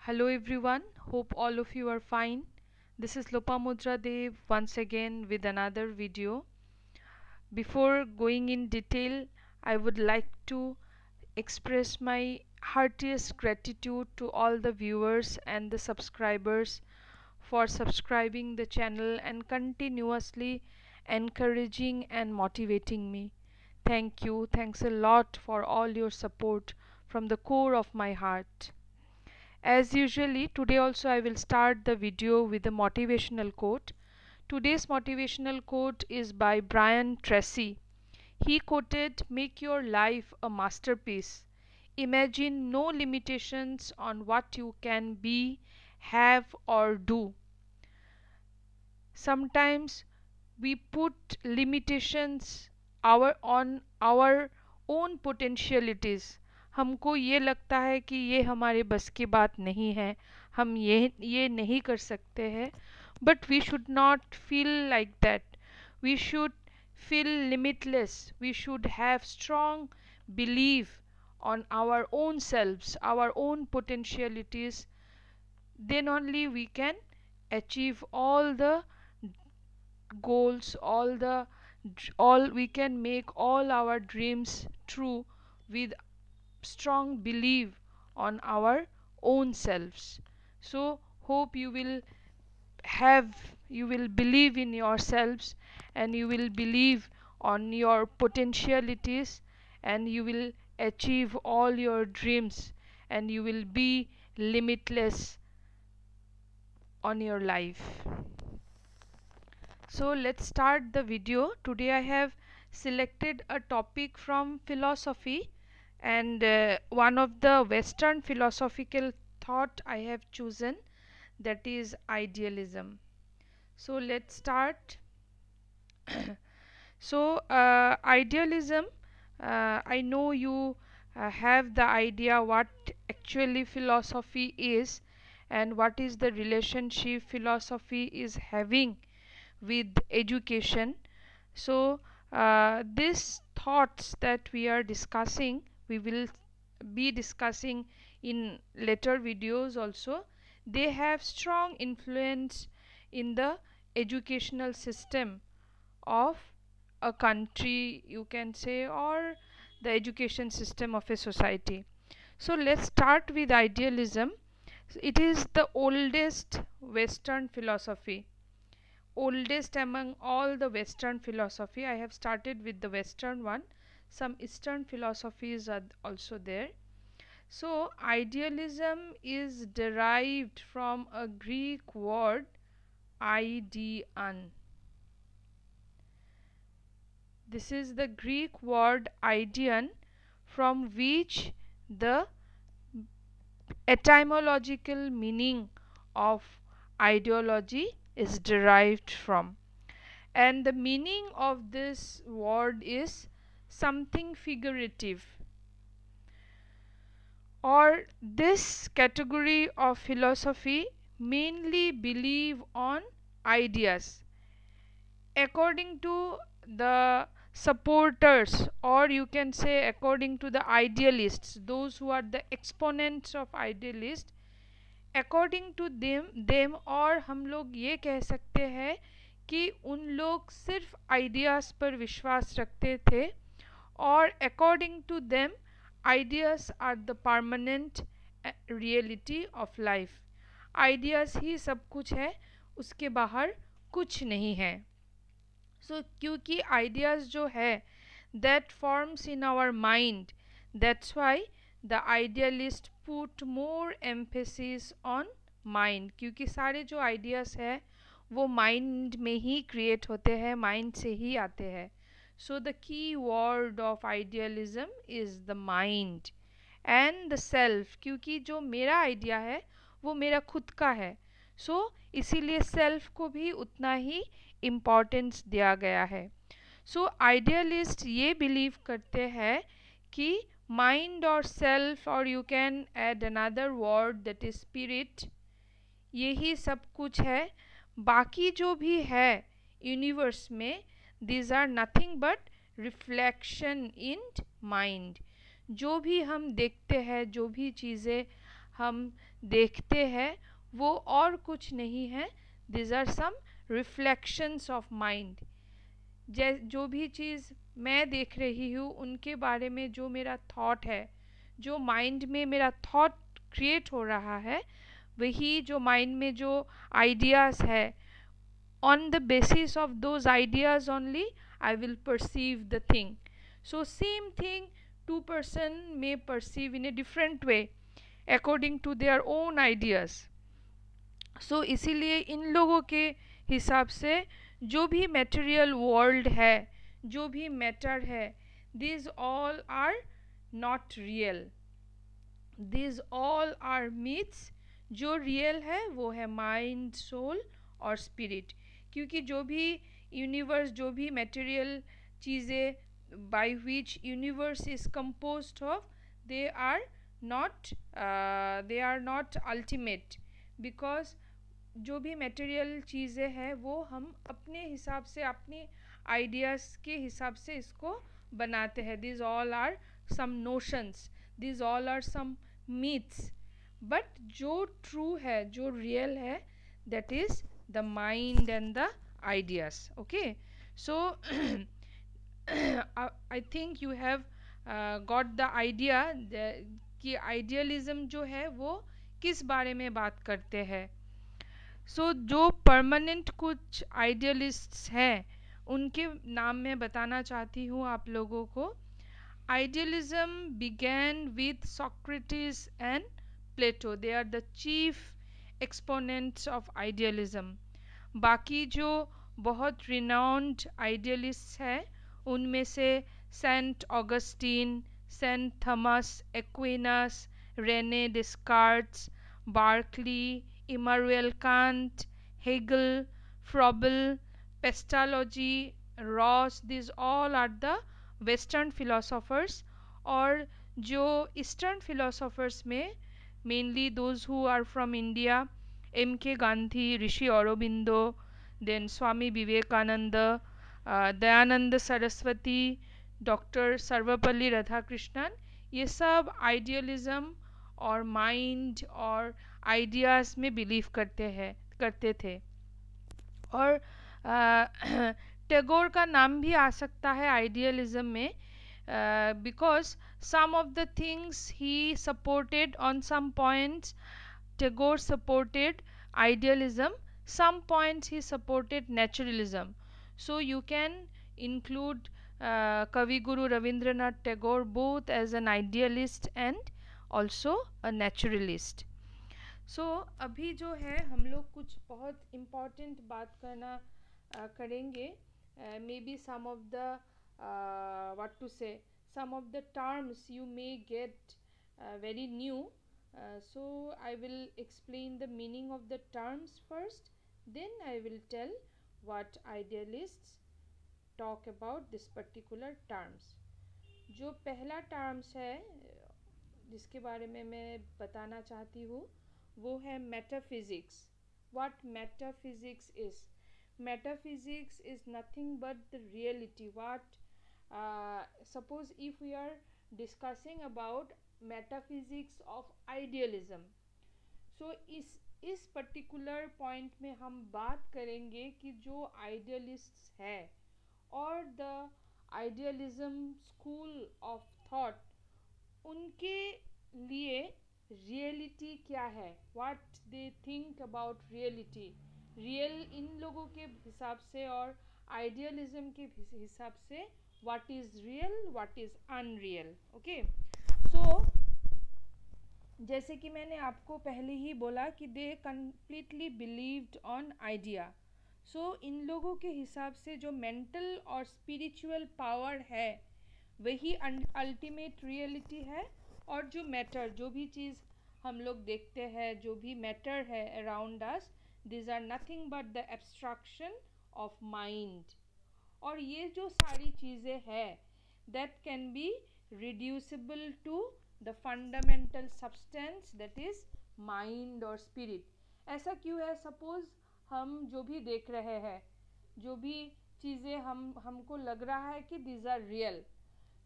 Hello everyone, hope all of you are fine. This is Lopamudra Dev once again with another video. Before going in detail, I would like to express my heartiest gratitude to all the viewers and the subscribers for subscribing the channel and continuously encouraging and motivating me. Thank you. Thanks a lot for all your support from the core of my heart. As usually, today also I will start the video with a motivational quote. Today's motivational quote is by Brian Tracy. He quoted, "Make your life a masterpiece. Imagine no limitations on what you can be, have, or do." Sometimes we put limitations on our own potentialities. हमको ये लगता है कि ये हमारे बस की बात नहीं है, हम ये नहीं कर सकते हैं. But we should not feel like that. We should feel limitless. We should have strong belief on our own selves, our own potentialities. Then only we can achieve all the goals, all we can make all our dreams true with strong belief on our own selves. So hope you will believe in yourselves, and you will believe on your potentialities, and you will achieve all your dreams, and you will be limitless on your life. So let's start the video. Today I have selected a topic from philosophy, and one of the Western philosophical thought I have chosen, that is idealism. So let's start. So idealism, I know you have the idea what actually philosophy is and what is the relationship philosophy is having with education. So these thoughts that we are discussing, we will be discussing in later videos also. They have strong influence in the educational system of a country, you can say, or the education system of a society. So let's start with idealism. It is the oldest Western philosophy, oldest among all the Western philosophy. I have started with the Western one. Some Eastern philosophies are also there. So idealism is derived from a Greek word, ideon. This is the Greek word ideon, from which the etymological meaning of ideology is derived from. And the meaning of this word is something figurative, or this category of philosophy mainly believe on ideas. According to the supporters, or you can say according to the idealists, those who are the exponents of idealists, according to them, और हम लोग ये कह सकते हैं कि उन लोग सिर्फ आइडियाज़ पर विश्वास रखते थे, और according to them ideas are the permanent reality of life. Ideas ही सब कुछ है, उसके बाहर कुछ नहीं है. So क्योंकि आइडियाज़ जो है that forms in our mind, that's why the idealist put more emphasis on mind. क्योंकि सारे जो आइडियाज़ है वो माइंड में ही क्रिएट होते हैं, माइंड से ही आते हैं. So the key word of idealism is the mind and the self. क्योंकि जो मेरा आइडिया है वो मेरा खुद का है, सो इसीलिए सेल्फ को भी उतना ही इम्पोर्टेंस दिया गया है. सो आइडियलिस्ट ये बिलीव करते हैं कि माइंड और सेल्फ, और you can add another word that is spirit, यही सब कुछ है. बाकी जो भी है यूनिवर्स में, these are nothing but reflection in mind. जो भी हम देखते हैं, जो भी चीज़ें हम देखते हैं वो और कुछ नहीं है, this are some reflections of mind. जो भी चीज़ मैं देख रही हूँ उनके बारे में जो मेरा थॉट है, जो माइंड में मेरा थॉट क्रिएट हो रहा है, वही जो माइंड में जो आइडियाज़ है, on the basis of those ideas only I will perceive the thing. So same thing two person may perceive in a different way according to their own ideas. So इसीलिए इन लोगों के हिसाब से जो भी material world है, जो भी matter है, these all are not real, these all are myths. जो रियल है वो है माइंड, सोल और स्पिरिट। क्योंकि जो भी यूनिवर्स, जो भी मटेरियल चीज़ें by which universe is composed of, they are not ultimate, because जो भी मटेरियल चीज़ें हैं वो हम अपने हिसाब से, अपने आइडियाज़ के हिसाब से इसको बनाते हैं। This all are some notions, this all are some myths, but जो ट्रू है, जो रियल है, that is the mind and the ideas. Okay, so I think you have got the idea कि आइडियलिज्म जो है वो किस बारे में बात करते हैं। सो जो परमानेंट कुछ आइडियलिस्ट्स हैं उनके नाम मैं बताना चाहती हूँ आप लोगों को। Idealism began with Socrates and Plato. They are the chief exponents of idealism. बाकी जो बहुत renowned idealists हैं उनमें से Saint Augustine, Saint Thomas Aquinas, Rene Descartes, Berkeley, Immanuel Kant, Hegel, Froebel, Pestalozzi, Ross, this all are the western philosophers. और जो eastern philosophers में mainly those who are from India, M K Gandhi, Rishi Aurobindo, then Swami Vivekananda, Dayananda Saraswati, doctor Sarvepalli Radhakrishnan, ये सब idealism और mind और ideas में believe करते थे। और टैगोर का नाम भी आ सकता है आइडियलिज्म में, because some of the things he supported on some points. Tagore supported idealism, some points he supported naturalism. So you can include Kavi Guru Ravindranath Tagore both as an idealist and also a naturalist. So अभी जो है हम लोग कुछ बहुत important बात करेंगे। Maybe some of the what to say, some of the terms you may get very new. So I will explain the meaning of the terms first, then I will tell what idealists talk about this particular terms. जो पहला terms है जिसके बारे में मैं बताना चाहती हूँ वो है metaphysics. What metaphysics is? Metaphysics is nothing but the reality. What suppose if we are discussing about metaphysics of idealism, so इस पर्टिकुलर पॉइंट में हम बात करेंगे कि जो आइडियलिस्ट्स है और the idealism school of thought, उनके लिए रियलिटी क्या है, what they think about reality, real इन लोगों के हिसाब से और आइडियलिज्म के हिसाब से what is real, what is unreal. Okay, so जैसे कि मैंने आपको पहले ही बोला कि they completely believed on idea. So इन लोगों के हिसाब से जो मेंटल और स्पिरिचुअल पावर है वही अल्टीमेट रियलिटी है, और जो मैटर, जो भी चीज़ हम लोग देखते हैं, जो भी मैटर है around us, this are nothing but the abstraction of mind. और ये जो सारी चीज़ें हैं that can be reducible to the fundamental substance that is mind और स्पिरिट। ऐसा क्यों है? सपोज हम जो भी देख रहे हैं, जो भी चीज़ें हमको लग रहा है कि this are real,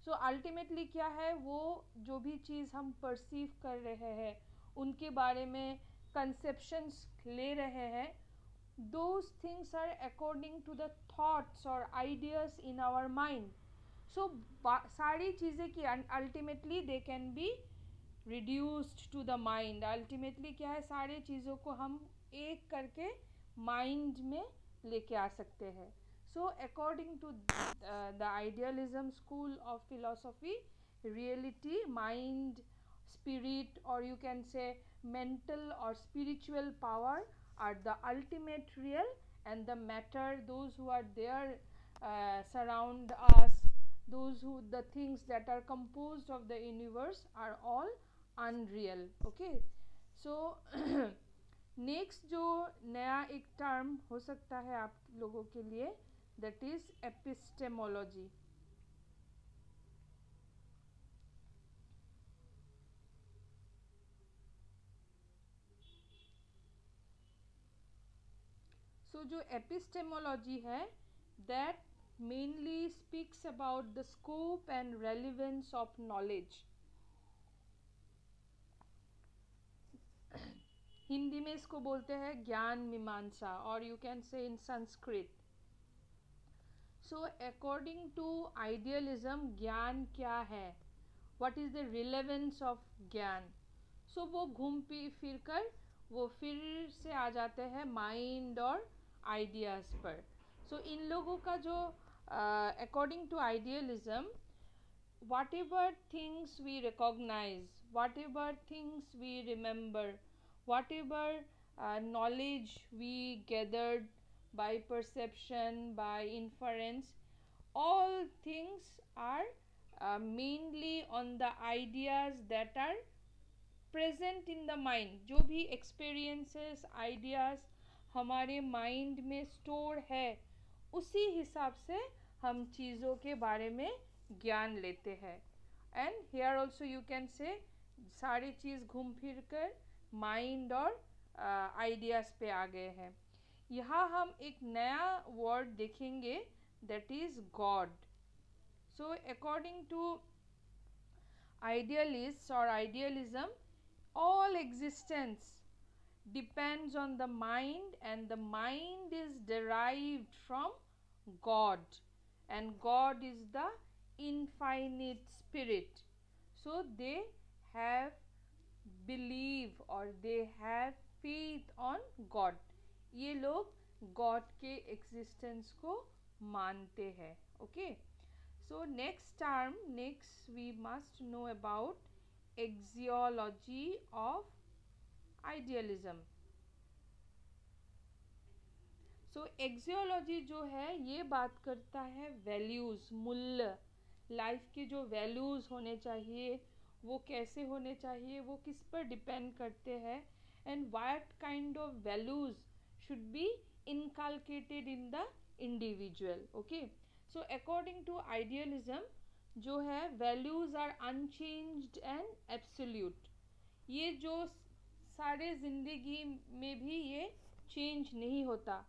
so ultimately क्या है, वो जो भी चीज़ हम परसीव कर रहे हैं उनके बारे में कंसेप्शंस ले रहे हैं, those things are according to the thoughts or ideas in our mind. So सारी चीज़ें की ultimately they can be reduced to the mind. Ultimately क्या है, सारे चीज़ों को हम एक करके माइंड में लेके आ सकते हैं. So according to the idealism school of philosophy, reality, mind, spirit, or you can say mental or spiritual power are the ultimate real, and the matter, those who are there surround us, the things that are composed of the universe are all unreal. Okay, so next जो नया एक term हो सकता है आप लोगों के लिए, दैट इज एपिस्टेमोलॉजी. सो जो एपिस्टेमोलॉजी है, that mainly speaks about the scope and relevance of knowledge. Hindi में इसको बोलते हैं ज्ञान मीमांसा, और you can say in Sanskrit. So according to idealism ज्ञान क्या है, what is the relevance of gyan. So वो घूम फिर कर वो फिर से आ जाते हैं माइंड और आइडियाज़ पर. सो इन लोगों का जो according to idealism, whatever things we recognize, whatever things we remember, whatever knowledge we gathered by perception, by inference, all things are mainly on the ideas that are present in the mind. जो भी experiences, ideas हमारे mind में store है, उसी हिसाब से हम चीज़ों के बारे में ज्ञान लेते हैं. And here also you can say सारी चीज़ घूम फिर कर माइंड और आइडियाज़ पे आ गए हैं. यहाँ हम एक नया वर्ड देखेंगे, that is God. So according to idealists or idealism, all existence depends on the mind, and the mind is derived from God, and God is the infinite spirit. So they have believe or they have faith on God. ये लोग God के existence को मानते हैं. Okay, so next we must know about axiology of idealism. So axiology जो है ये बात करता है वैल्यूज़, मूल्य, लाइफ के जो वैल्यूज़ होने चाहिए वो कैसे होने चाहिए, वो किस पर डिपेंड करते हैं, and what kind of values should be inculcated in the individual. Okay, so according to idealism जो है, values are unchanged and absolute. ये जो सारे ज़िंदगी में भी ये चेंज नहीं होता.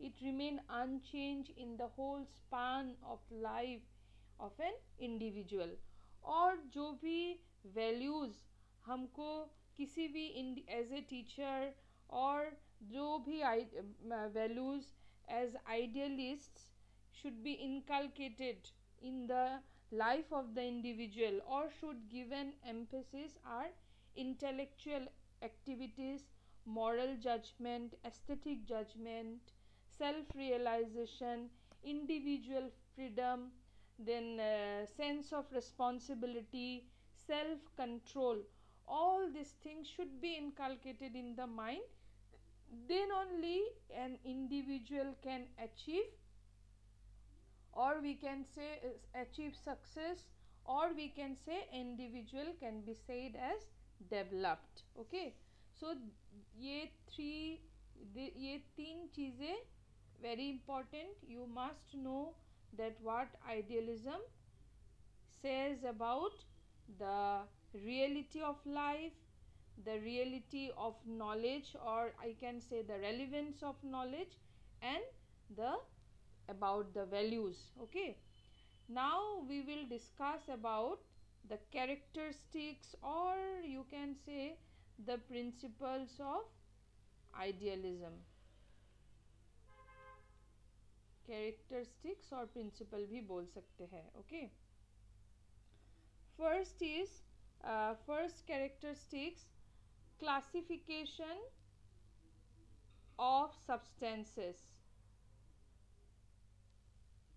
It remain unchanged in the whole span of life of an individual. और जो भी values हमको किसी भी as a teacher, और जो भी values as idealists should be inculcated in the life of the individual or should give an emphasis are intellectual activities, moral judgment, aesthetic judgment, self-realization, individual freedom, then sense of responsibility, self-control. All these things should be inculcated in the mind. Then only an individual can achieve, or we can say achieve success, or we can say individual can be said as developed. Okay, so ये तीन चीज़ें very important. You must know that what idealism says about the reality of life, the reality of knowledge, or I can say the relevance of knowledge, and the about the values. Okay, now we will discuss about the characteristics, or you can say the principles of idealism. Characteristics और principle भी बोल सकते हैं. Okay. First characteristics, classification of substances.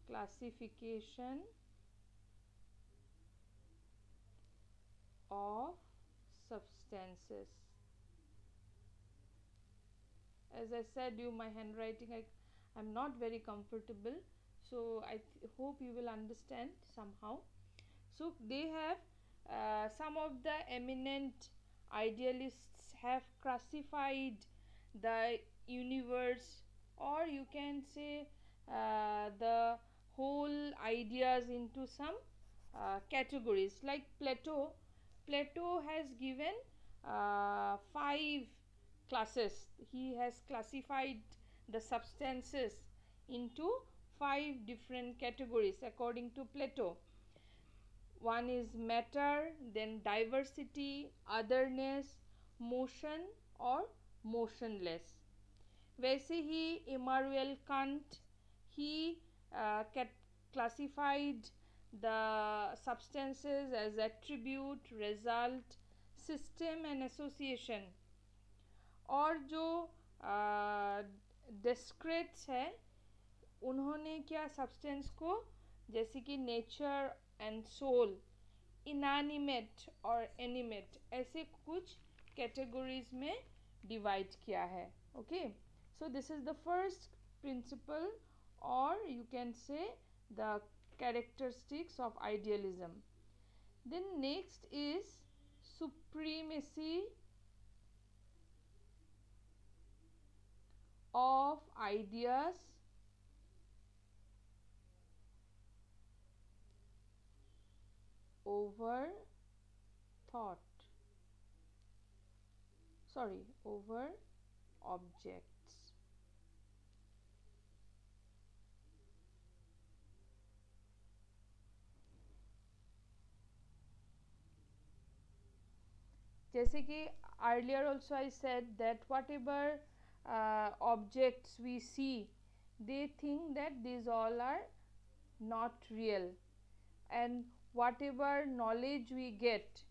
Classification of substances. As I said you, my handwriting, I'm not very comfortable, so I hope you will understand somehow. So they have some of the eminent idealists have classified the universe, or you can say the whole ideas into some categories. Like Plato has given 5 classes. He has classified the substances into 5 different categories according to Plato. One is matter, then diversity, otherness, motion or motionless. वैसे ही Immanuel Kant, he classified the substances as attribute, result, system and association. और जो डिस्क्रेट्स है, उन्होंने क्या substance को जैसे कि nature and soul, inanimate और एनिमेट, ऐसे कुछ कैटेगरीज में डिवाइड किया है. Okay, so this is the first principle, और you can say the characteristics of idealism. Then next is supremacy of ideas over thought, over objects. जैसे कि earlier also I said that whatever objects we see, they think that these all are not real, and whatever knowledge we get,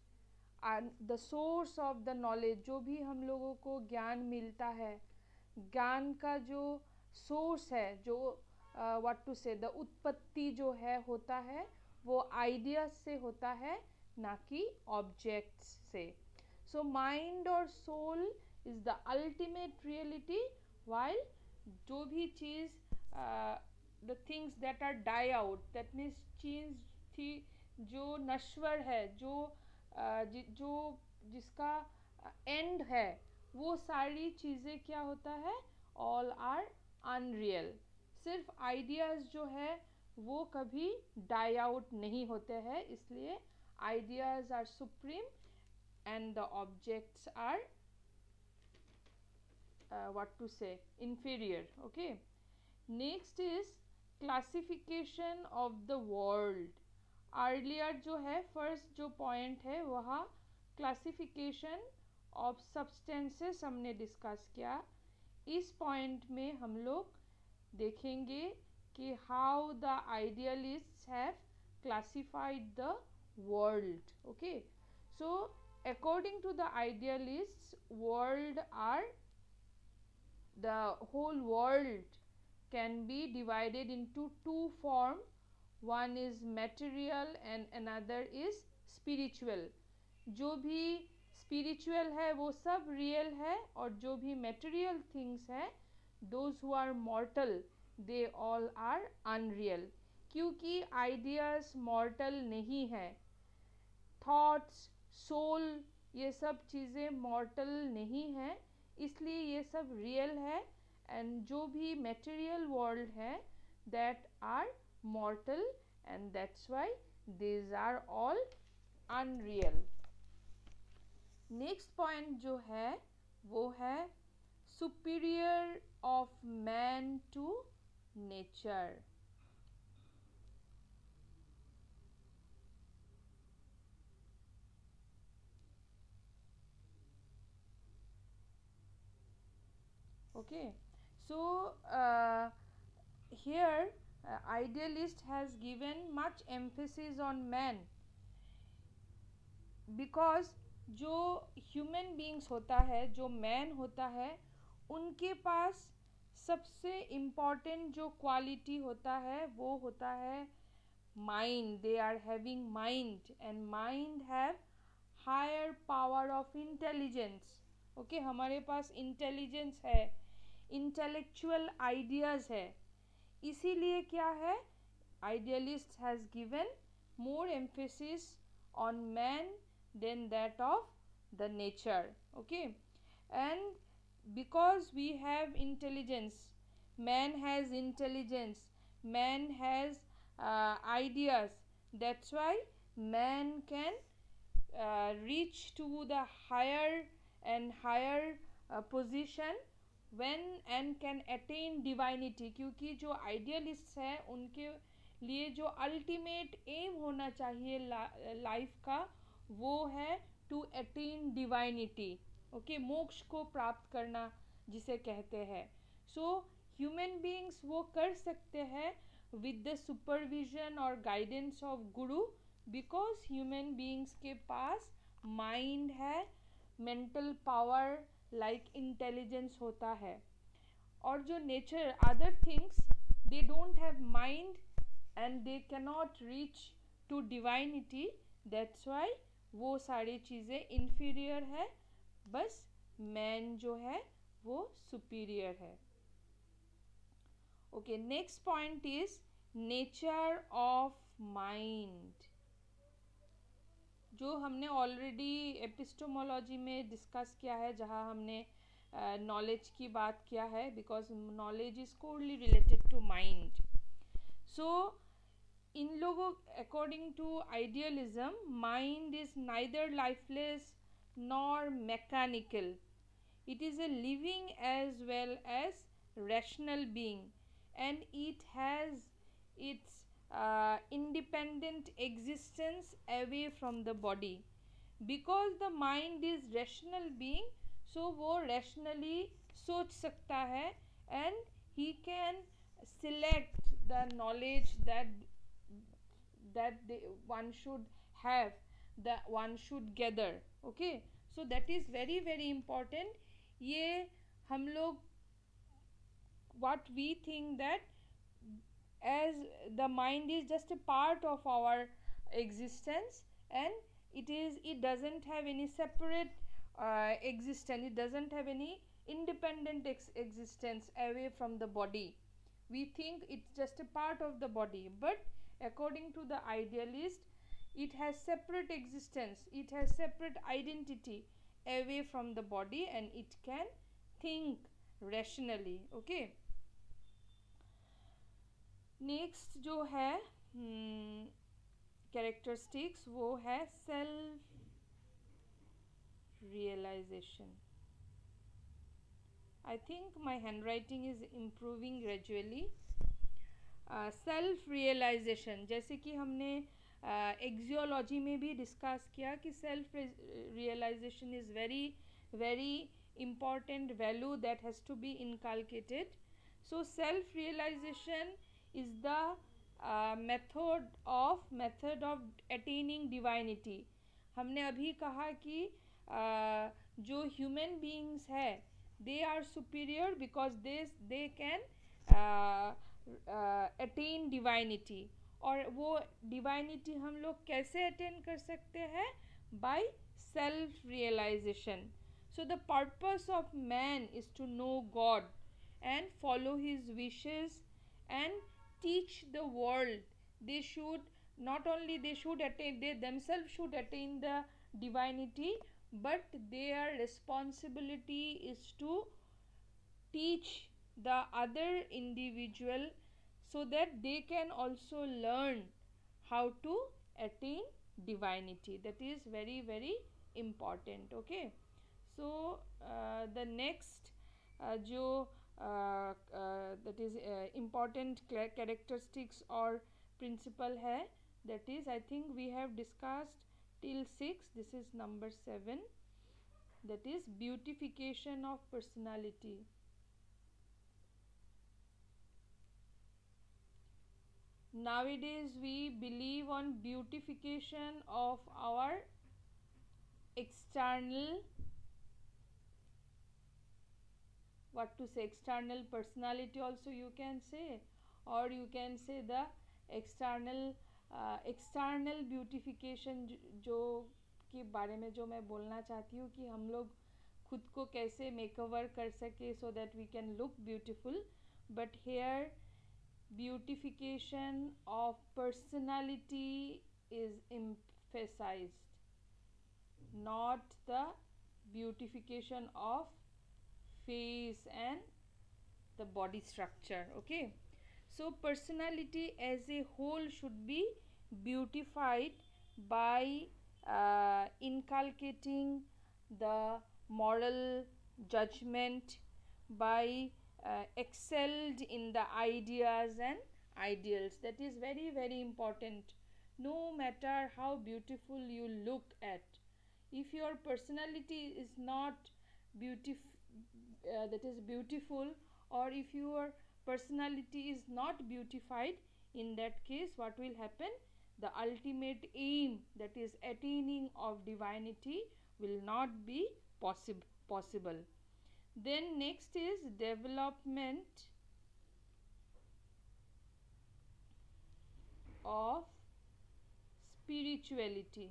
and the source of the knowledge, जो भी हम लोगों को ज्ञान मिलता है, ज्ञान का जो सोर्स है, जो what to say, the उत्पत्ति जो है होता है, वो आइडियाज से होता है, ना कि ऑब्जेक्ट्स से. सो माइंड और soul is the ultimate reality, while जो भी चीज़ the things that are die out, that means चीज़ थी जो नश्वर है, जो जिसका एंड है, वो सारी चीज़ें क्या होता है, all are unreal. सिर्फ आइडियाज़ जो है वो कभी die out नहीं होते हैं, इसलिए ideas are supreme and the objects are what to say, inferior. Okay, next is classification of the world. earlier जो है first जो point है वह classification of substances हमने discuss किया. इस point में हम लोग देखेंगे कि how the idealists have classified the world. Okay, so according to the idealists, world are, the whole world can be divided into 2 forms. One is material and another is spiritual. जो भी spiritual है वो सब real है, और जो भी material things है, those who are mortal, they all are unreal. क्योंकि ideas mortal नहीं है, thoughts, soul, ये सब चीज़ें mortal नहीं हैं, इसलिए ये सब रियल है, एंड जो भी मटेरियल वर्ल्ड है that are mortal, and that's why these are all unreal. Next point जो है वो है superior of man to nature. Okay, so here idealist has given much emphasis on man, because जो human beings होता है, जो man होता है, उनके पास सबसे इम्पॉर्टेंट जो क्वालिटी होता है वो होता है mind. They are having mind, and mind have higher power of intelligence. Okay, हमारे पास इंटेलिजेंस है, इंटेलेक्चुअल आइडियाज़ है. इसीलिए क्या है, idealist has given more emphasis on man than that of the nature. Okay, and because we have intelligence, man has intelligence, man has ideas, that's why man can reach to the higher and higher position when and can attain divinity. क्योंकि जो idealists हैं उनके लिए जो ultimate aim होना चाहिए life का, वो है टू अटेन डिवाइनिटी. ओके, मोक्ष को प्राप्त करना जिसे कहते हैं. सो ह्यूमन बीइंग्स वो कर सकते हैं विद द सुपरविजन और guidance of Guru, because human beings के पास माइंड है, मेंटल पावर लाइक इंटेलिजेंस होता है. और जो nature other things, they don't have mind and they cannot reach to divinity. that's why वो सारी चीज़ें inferior है, बस man जो है वो superior है. okay, next point is nature of mind, जो हमने ऑलरेडी एपिस्टोमोलॉजी में डिस्कस किया है, जहाँ हमने नॉलेज की बात किया है, because knowledge is corely related to mind. So इन लोगों according to idealism, mind is neither lifeless nor mechanical. It is a living as well as rational being, and it has its independent existence away from the body. because the mind is rational being, so वो rationally सोच सकता है, and he can select the knowledge that one should have, that one should gather. okay, so that is very very important. ये हम लोग what we think that as the mind is just a part of our existence, and it doesn't have any separate existence, it doesn't have any independent existence away from the body. We think it's just a part of the body, but according to the idealist, it has separate existence, it has separate identity away from the body, and it can think rationally. okay, next जो है characteristics, वो है self realisation. I think my hand writing is improving gradually. Self realisation, जैसे कि हमने axiology में भी discuss किया कि self realisation is very very important value that has to be inculcated. so self realization is the method of attaining divinity. हमने अभी कहा कि जो human beings है, they are superior because they can attain divinity. और वो divinity हम लोग कैसे attain कर सकते हैं? by self realization. so the purpose of man is to know God and follow his wishes and teach the world. they should not only they should attain, they themselves should attain the divinity, but their responsibility is to teach the other individual so that they can also learn how to attain divinity. that is very very important. okay, so the next जो that is important characteristics or principle है, that is I think we have discussed till 6. this is number 7, that is beautification of personality. nowadays we believe on beautification of our external, what to say, external personality also you can say, or you can say the external external beautification जो के बारे में जो मैं बोलना चाहती हूँ कि हम लोग खुद को कैसे मेकओवर कर सके so that we can look beautiful. But here beautification of personality is emphasized, not the beautification of face and the body structure. Okay, so personality as a whole should be beautified by inculcating the moral judgment, by excelled in the ideas and ideals. That is very very important. No matter how beautiful you look at, if your personality is not that is beautiful, or if your personality is not beautified, in that case what will happen, the ultimate aim, that is attaining of divinity, will not be possible. Then next is development of spirituality.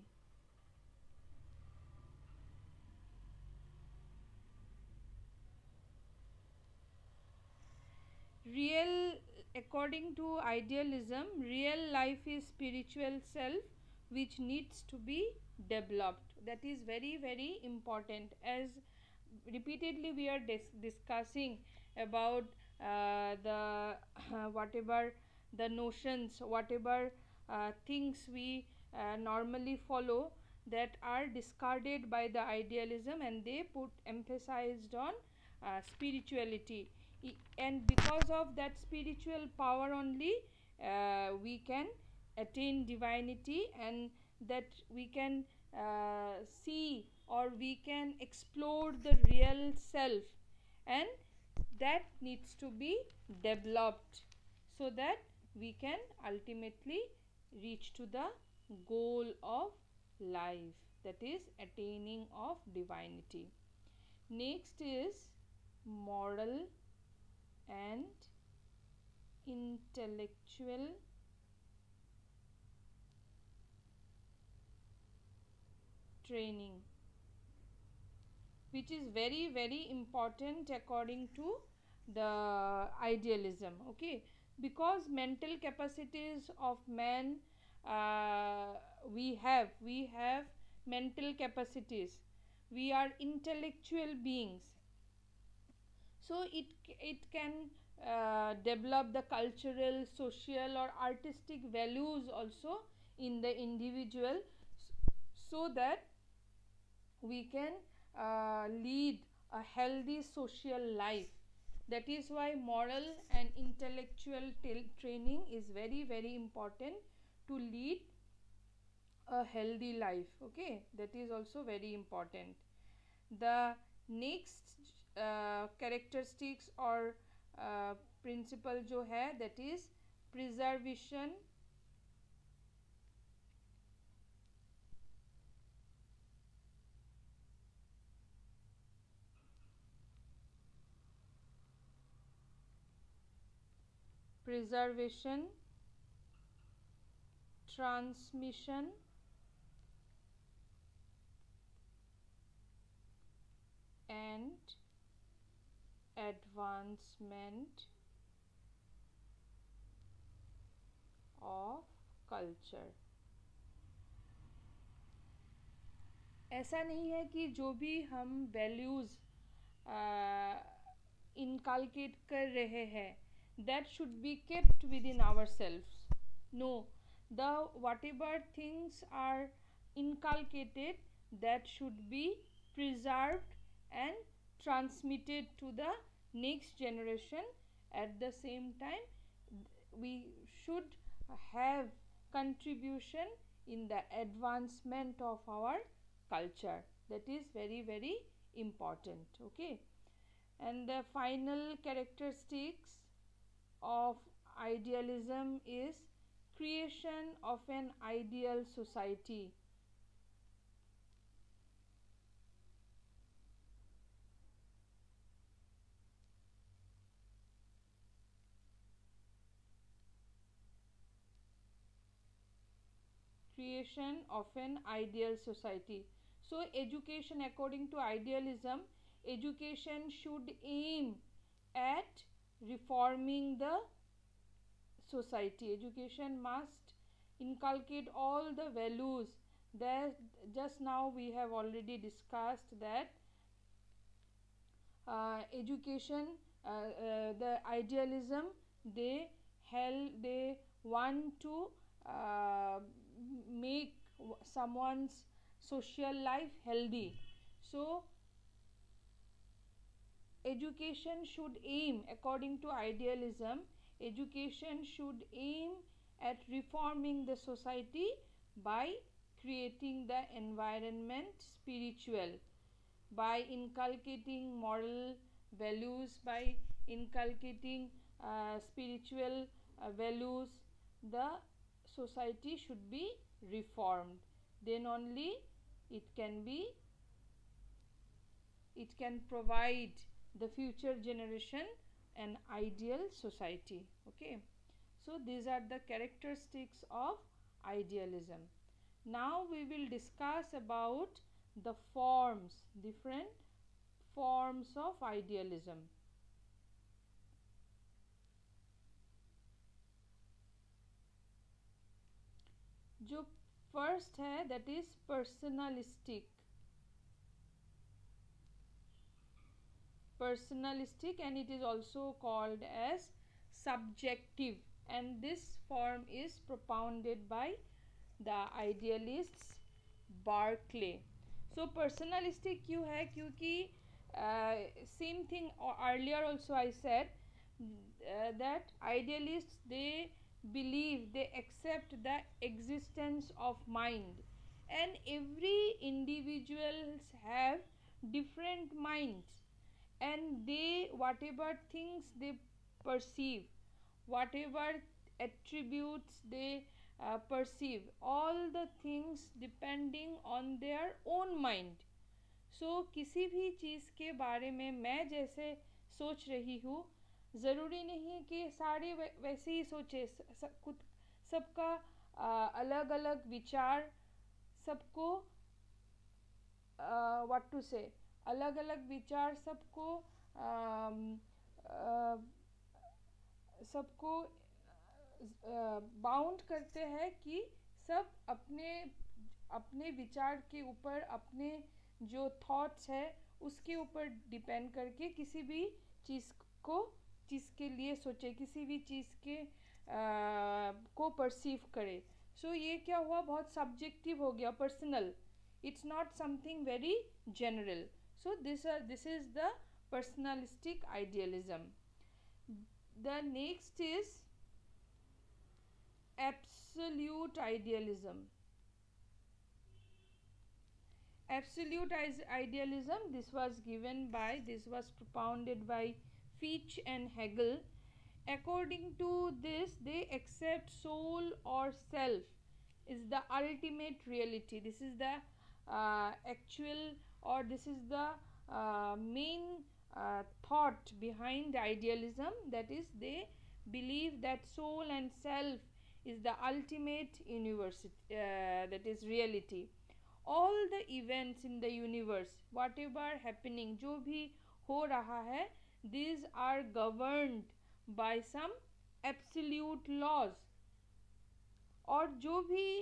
Real, according to idealism, real life is spiritual self which needs to be developed. That is very very important, as repeatedly we are discussing about the whatever the notions, whatever things we normally follow, that are discarded by the idealism, and they put emphasized on spirituality. And because of that spiritual power only we can attain divinity, and that we can see, or we can explore the real self, and that needs to be developed so that we can ultimately reach to the goal of life, that is attaining of divinity. Next is moral and intellectual training, which is very very important according to the idealism. Okay, because mental capacities of man, we have mental capacities, we are intellectual beings, so it can develop the cultural, social or artistic values also in the individual, so that we can lead a healthy social life. That is why moral and intellectual training is very very important to lead a healthy life. Okay, that is also very important. The next characteristics or principle जो है, that is preservation transmission and advancement of culture. ऐसा नहीं है कि जो भी हम values inculcate कर रहे हैं, that should be kept within ourselves. No, the whatever things are inculcated, that should be preserved and transmitted to the next generation. At the same time, we should have contribution in the advancement of our culture. That is very very important. Okay, and the final characteristics of idealism is creation of an ideal society. Creation of an ideal society. So education, according to idealism, education should aim at reforming the society. Education must inculcate all the values that just now we have already discussed, that education, the idealism, they they want to make someone's social life healthy. So education should aim, according to idealism, education should aim at reforming the society by creating the environment spiritual, by inculcating moral values, by inculcating spiritual values. The society should be reformed, then only it can be, it can provide the future generation an ideal society. Okay, so these are the characteristics of idealism. Now we will discuss about the forms, different forms of idealism. जो first है that is personalistic. Personalistic, and it is also called as subjective, and this form is propounded by the idealists Berkeley. So personalistic क्यों है, क्योंकि same thing earlier also I said that idealists, they believe, they accept the existence of mind, and every individuals have different minds, and they, whatever things they perceive, whatever attributes they perceive, all the things depending on their own mind. So किसी भी चीज़ के बारे में मैं जैसे सोच रही हूँ, ज़रूरी नहीं कि सारे वैसे ही सोचे. खुद सबका अलग अलग विचार, सबको व्हाट टू से, अलग अलग विचार सबको सबको बाउंड करते हैं कि सब अपने अपने विचार के ऊपर, अपने जो थॉट्स है उसके ऊपर डिपेंड करके किसी भी चीज़ को, चीज़ के लिए सोचे, किसी भी चीज़ के को परसीव करे. सो ये क्या हुआ, बहुत सब्जेक्टिव हो गया, personal. It's not something very general. So this is the personalistic idealism. The next is absolute idealism. Absolute idealism, this was propounded by Fichte and Hegel. According to this, they accept soul or self is the ultimate reality. This is the actual, or this is the main thought behind idealism. That is, they believe that soul and self is the ultimate that is reality. All the events in the universe, whatever happening, जो भी हो रहा है, these are governed by some absolute laws. और जो भी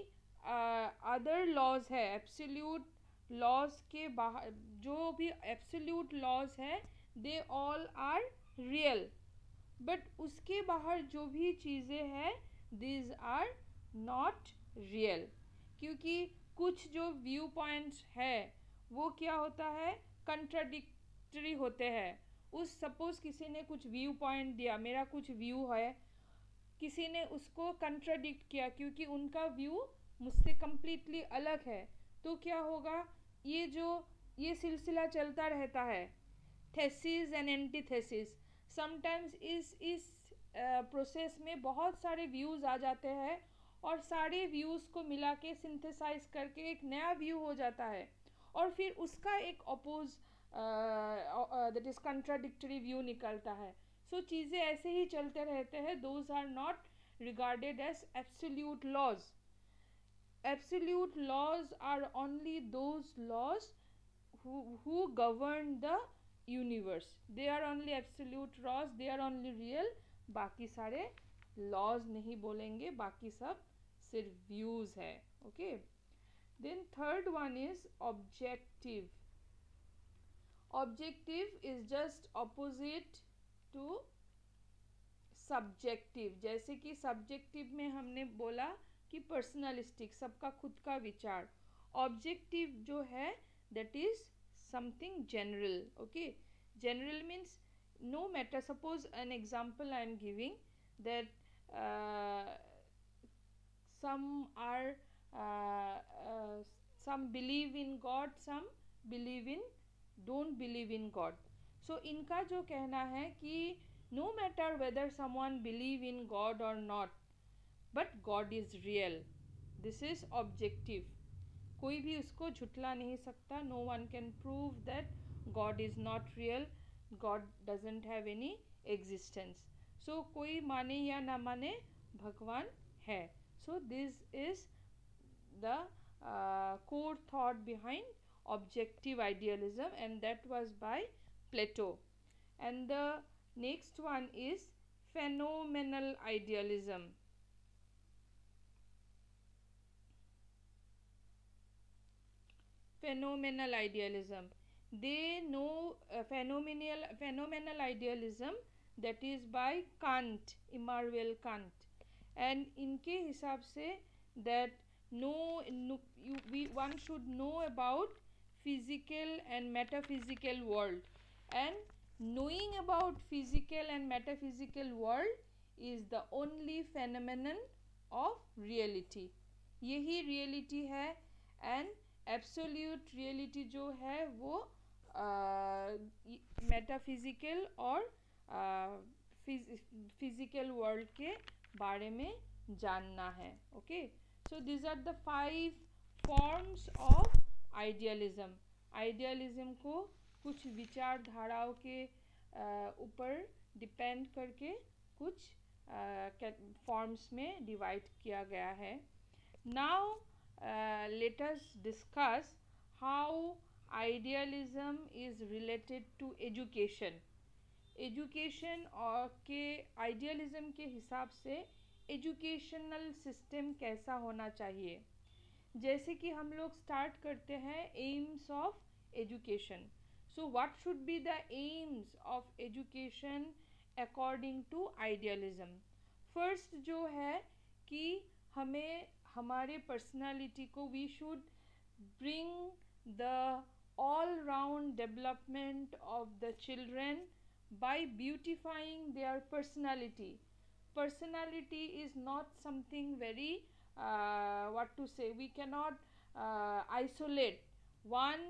other laws है, absolute laws के बाहर जो भी एब्सोल्यूट लॉज है, they all are real. But उसके बाहर जो भी चीज़ें हैं, दीज आर नॉट रियल. क्योंकि कुछ जो व्यू पॉइंट्स है वो क्या होता है, कंट्राडिक्टरी होते हैं. उस सपोज किसी ने कुछ व्यू पॉइंट दिया, मेरा कुछ व्यू है, किसी ने उसको कंट्राडिक्ट किया क्योंकि उनका व्यू मुझसे कम्प्लीटली अलग है, तो क्या होगा, ये सिलसिला चलता रहता है, थेसिस एंड एंटीथेसिस. समटाइम्स इस प्रोसेस में बहुत सारे व्यूज़ आ जाते हैं और सारे व्यूज़ को मिला के सिंथेसाइज करके एक नया व्यू हो जाता है, और फिर उसका एक oppose that is contradictory view निकलता है. सो चीज़ें ऐसे ही चलते रहते हैं. Those are not regarded as absolute laws. Absolute laws are only those laws who govern the universe. They are only absolute laws, they are only real. बाकी सारे laws नहीं बोलेंगे, बाकी सब सिर्फ views है. Okay. Then third one is objective. Objective is just opposite to subjective. जैसे कि सब्जेक्टिव में हमने बोला कि पर्सनलिस्टिक, सबका खुद का विचार. ऑब्जेक्टिव जो है that is something general. Okay, general means no matter. Suppose an example I am giving that some are some believe in God, some believe in don't believe in God. So इनका जो कहना है कि no matter whether someone believe in God or not, but God is real. This is objective. कोई भी उसको झुटला नहीं सकता. No one can prove that God is not real. God doesn't have any existence. So कोई माने या ना माने भगवान है. So this is the core thought behind objective idealism, and that was by Plato. And the next one is phenomenal idealism. Phenomenal idealism. They know phenomenal idealism, that is by Kant, Immanuel Kant. And इनके हिसाब से that one should know about physical and metaphysical world, and knowing about physical and metaphysical world is the only phenomenon of reality. यही reality है. And absolute reality जो है वो metaphysical और physical world के बारे में जानना है. Okay, so these are the 5 forms of idealism. Idealism को कुछ विचारधाराओं के ऊपर डिपेंड करके कुछ फॉर्म्स में डिवाइड किया गया है. Now let us discuss how idealism is related to education. Education और के आइडियलिज्म के हिसाब से एजुकेशनल सिस्टम कैसा होना चाहिए. जैसे कि हम लोग स्टार्ट करते हैं aims of education. So what should be the aims of education according to idealism. First जो है कि हमें हमारे पर्सनालिटी को we should bring the all round development of the children by beautifying their personality. Personality is not something very what to say, we cannot isolate one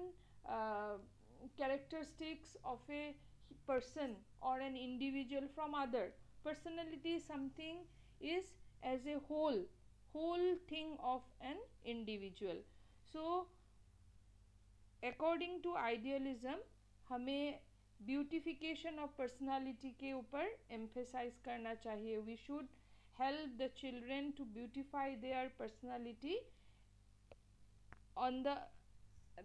characteristics of a person or an individual from other. Personality is something is as a whole thing of an individual. So according to idealism हमें beautification of personality के ऊपर emphasise करना चाहिए. We should help the children to beautify their personality on the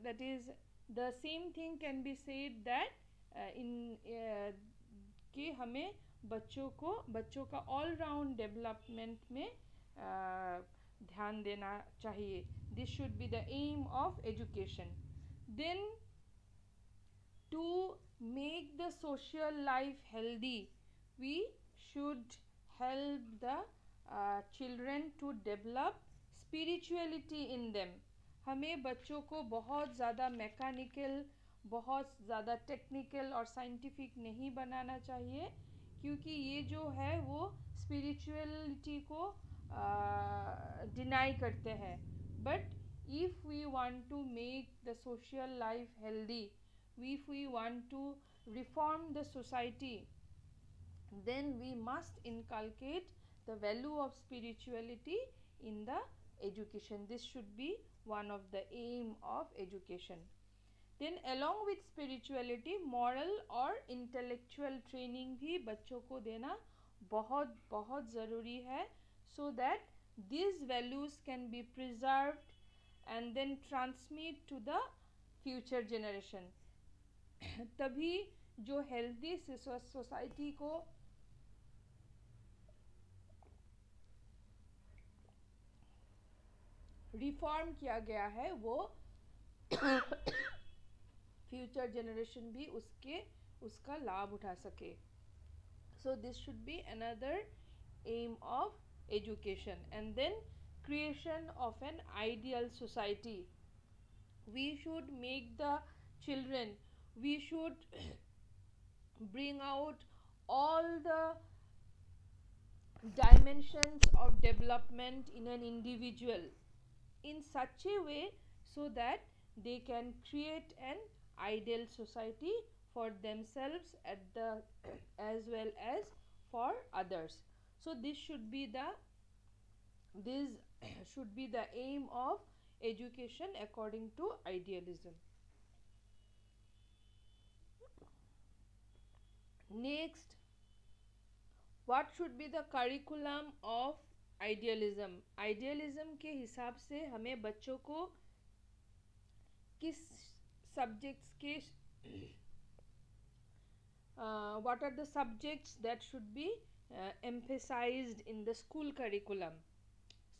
that is the same thing can be said that in कि हमें बच्चों का all round development में ध्यान देना चाहिए. This should be the aim of education. Then to make the social life healthy, we should help the children to develop spirituality in them. हमें बच्चों को बहुत ज़्यादा मैकेनिकल, बहुत ज़्यादा टेक्निकल और साइंटिफिक नहीं बनाना चाहिए, क्योंकि ये जो है वो स्पिरिचुअलिटी को डिनाई करते हैं. But if we want to make the social life healthy, if we want to reform the society, then we must inculcate the value of spirituality in the education. This should be one of the aim of education. Then along with spirituality, moral और intellectual training भी बच्चों को देना बहुत बहुत ज़रूरी है, so that these values can be preserved and then transmit to the future generation. तभी जो healthy society को रिफॉर्म किया गया है वो फ्यूचर जनरेशन भी उसका लाभ उठा सके. So this should be another aim of education. And then creation of an ideal society. We should make the children, we should bring out all the dimensions of development in an individual in such a way so that they can create an ideal society for themselves as well as for others. So this should be the aim of education according to idealism. Next, what should be the curriculum of idealism? Idealism के हिसाब से हमें बच्चों को किस subjects के what are the subjects that should be emphasized in the school curriculum?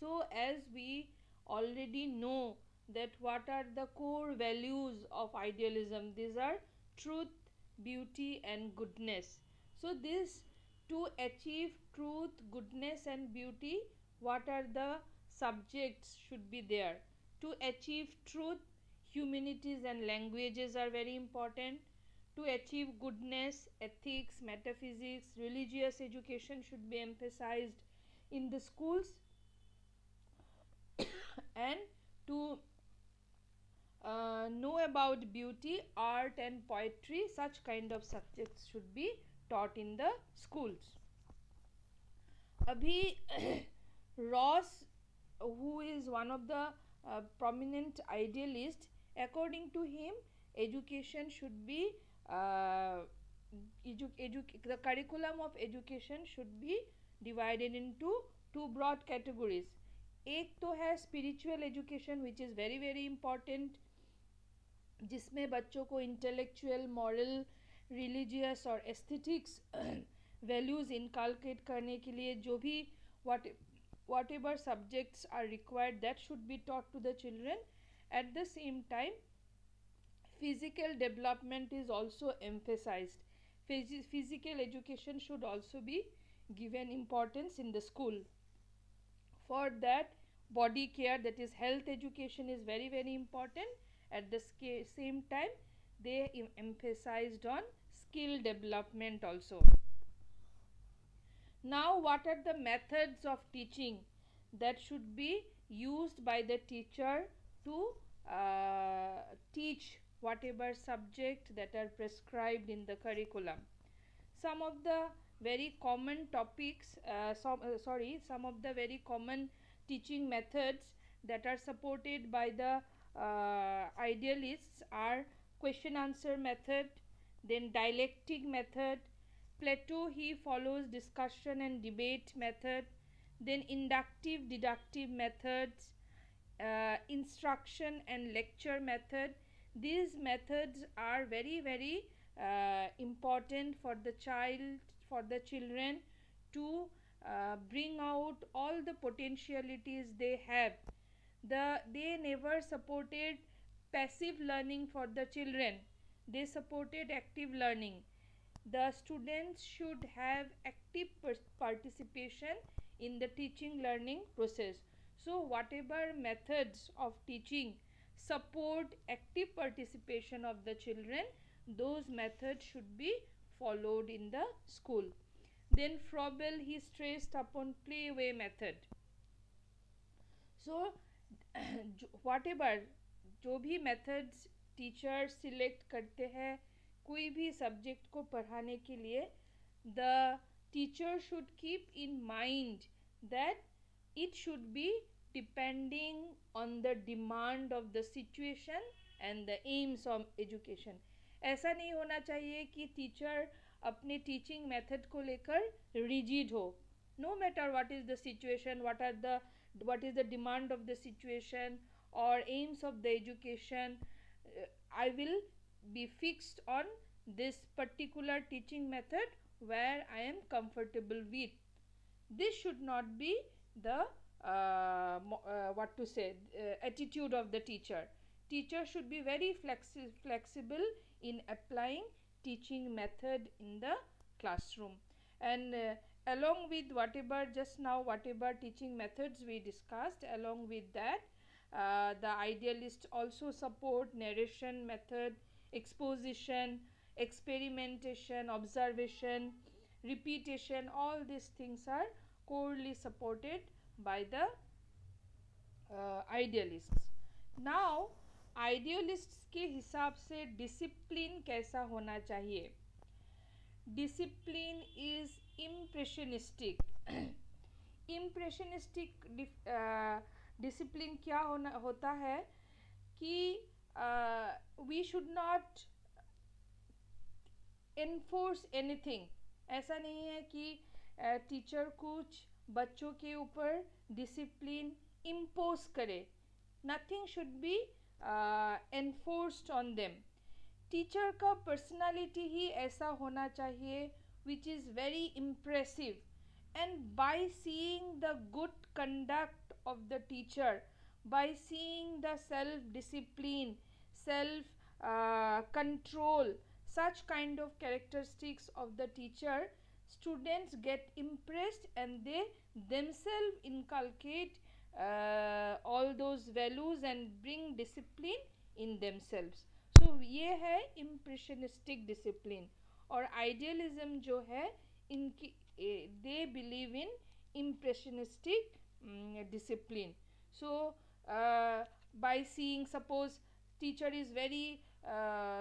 So as we already know that what are the core values of idealism, these are truth, beauty and goodness. So this, to achieve truth, goodness and beauty, what are the subjects should be there? To achieve truth, humanities and languages are very important. To achieve goodness, ethics, metaphysics, religious education should be emphasized in the schools. And to know about beauty, art and poetry, such kind of subjects should be taught in the schools. Abhi Ross, who is one of the prominent idealists, according to him, education should be the curriculum of education should be divided into two broad categories. एक तो है spiritual education, which is very very important, जिसमें बच्चों को intellectual, moral, religious और aesthetics values inculcate करने के लिए जो भी whatever subjects are required, that should be taught to the children. At the same time, physical development is also emphasized. Physical education should also be given importance in the school. For that, body care, that is health education, is very very important. At the same time, they emphasized on skill development also. Now, what are the methods of teaching that should be used by the teacher to teach whatever subject that are prescribed in the curriculum? Some of the very common topics, some of the very common teaching methods that are supported by the idealists are question answer method, then dialectic method. Plato, he follows discussion and debate method, then inductive deductive methods, instruction and lecture method. These methods are very very important for the children to bring out all the potentialities they have. They never supported passive learning for the children, they supported active learning. The students should have active participation in the teaching learning process. So whatever methods of teaching support active participation of the children, those methods should be followed in the school. Then Froebel, he stressed upon play-way method. So whatever जो भी methods teacher select करते हैं कोई भी subject को पढ़ाने के लिए, the teacher should keep in mind that it should be depending on the demand of the situation and the aims of education. ऐसा नहीं होना चाहिए कि टीचर अपने टीचिंग मेथड को लेकर रिजिड हो. No matter what is the situation, what is the demand of the situation or aims of the education, I will be fixed on this particular teaching method where I am comfortable with. This should not be the what to say attitude of the teacher. Teacher should be very flexible in applying teaching method in the classroom. And along with whatever just now whatever teaching methods we discussed, along with that the idealists also support narration method, exposition, experimentation, observation, repetition. All these things are corely supported by the idealists. Now idealists के हिसाब से discipline कैसा होना चाहिए. Discipline is impressionistic. Impressionistic discipline क्या होता है कि we should not enforce anything. ऐसा नहीं है कि टीचर कुछ बच्चों के ऊपर डिसिप्लिन इम्पोज करे. Nothing should be enforced on them. Teacher का पर्सनालिटी ही ऐसा होना चाहिए which is very impressive. And by seeing the good conduct of the teacher, by seeing the self discipline, self control, such kind of characteristics of the teacher, students get impressed and they themselves inculcate all those values and bring discipline in themselves. So ये है impressionistic discipline. और idealism जो है इनकी they believe in impressionistic discipline. So by seeing, suppose teacher is very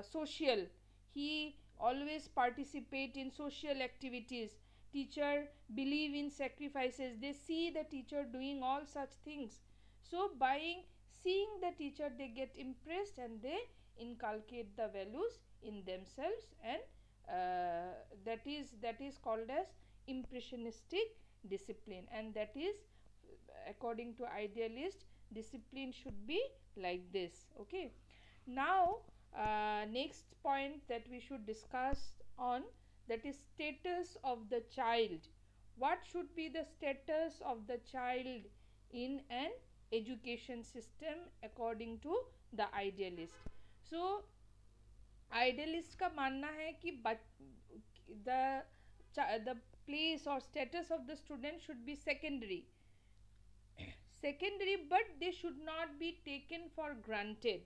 social, he always participate in social activities, teacher believe in sacrifices, they see the teacher doing all such things. So by seeing the teacher they get impressed and they inculcate the values in themselves, and that is called as impressionistic discipline. And that is according to idealist, discipline should be like this. Okay, now next point that we should discuss on, that is status of the child. What should be the status of the child in an education system according to the idealist? So idealist का मानना है कि the place or status of the student should be secondary, but they should not be taken for granted.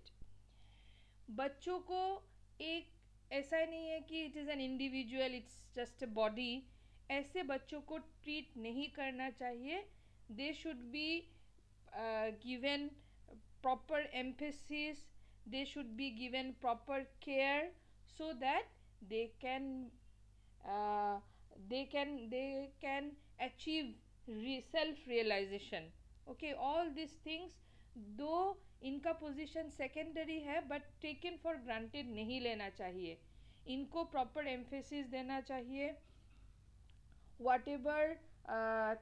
बच्चों को एक ऐसा नहीं है कि it is an individual, it's just a body. ऐसे बच्चों को ट्रीट नहीं करना चाहिए. They should be given proper emphasis, they should be given proper care so that they can achieve self realization. Okay, all these things though इनका position secondary है but taken for granted नहीं लेना चाहिए. इनको proper emphasis देना चाहिए. whatever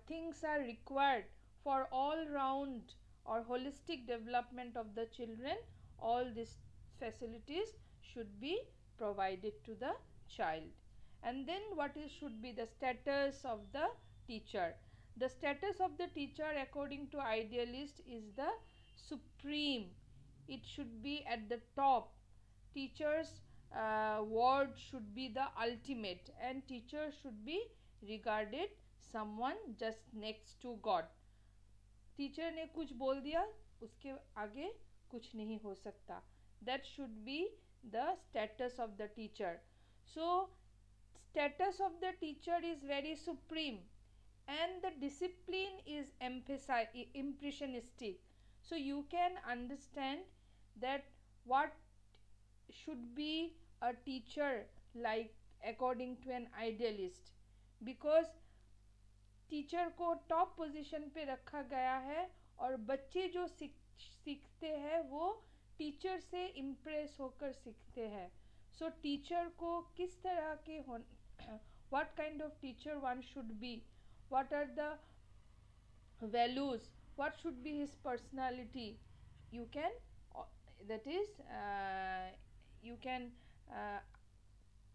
things are required for all round or holistic development of the children, all these facilities should be provided to the child. And then what should be the status of the teacher? The status of the teacher according to idealist is the supreme. It should be at the top. Teachers word should be the ultimate, and teacher should be regarded someone just next to God. Teacher ने कुछ बोल दिया उसके आगे कुछ नहीं हो सकता. That should be the status of the teacher. So status of the teacher is very supreme, and the discipline is impressionistic. So you can understand that what should be a teacher like according to an idealist, because teacher को top position पे रखा गया है और बच्चे जो सीखते हैं वो टीचर से इम्प्रेस होकर सीखते हैं. सो टीचर को किस तरह के what kind of teacher one should be, what are the values, what should be his personality, you can that is you can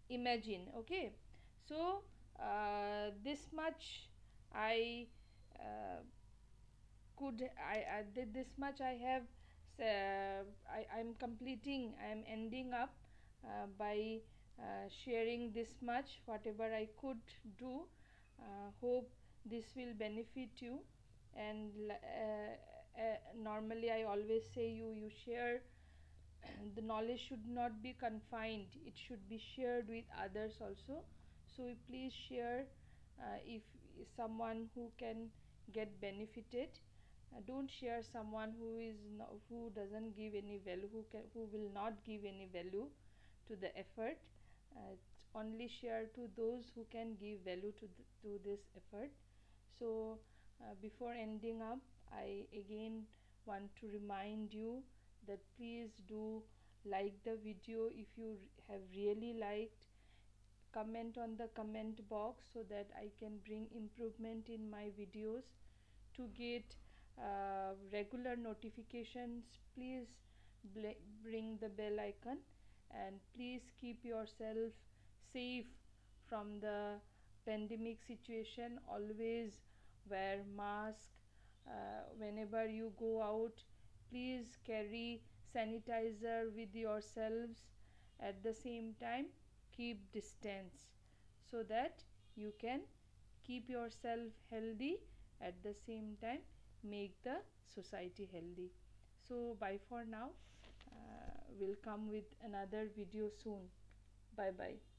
imagine. Okay, so this much I did this much I have I'm completing, I am ending up by sharing this much whatever I could do. Hope this will benefit you. And normally I always say you share. The knowledge should not be confined, it should be shared with others also. So please share if someone who can get benefited. Don't share someone who doesn't give any value, who will not give any value to the effort. Only share to those who can give value to this effort. So before ending up, I again want to remind you that please do like the video if you have really liked. Comment on the comment box so that I can bring improvement in my videos. To get regular notifications, please bring the bell icon, and please keep yourself safe from the pandemic situation. Always wear mask whenever you go out. Please carry sanitizer with yourselves. At the same time, keep distance so that you can keep yourself healthy, at the same time make the society healthy. So bye for now. We'll come with another video soon. Bye bye.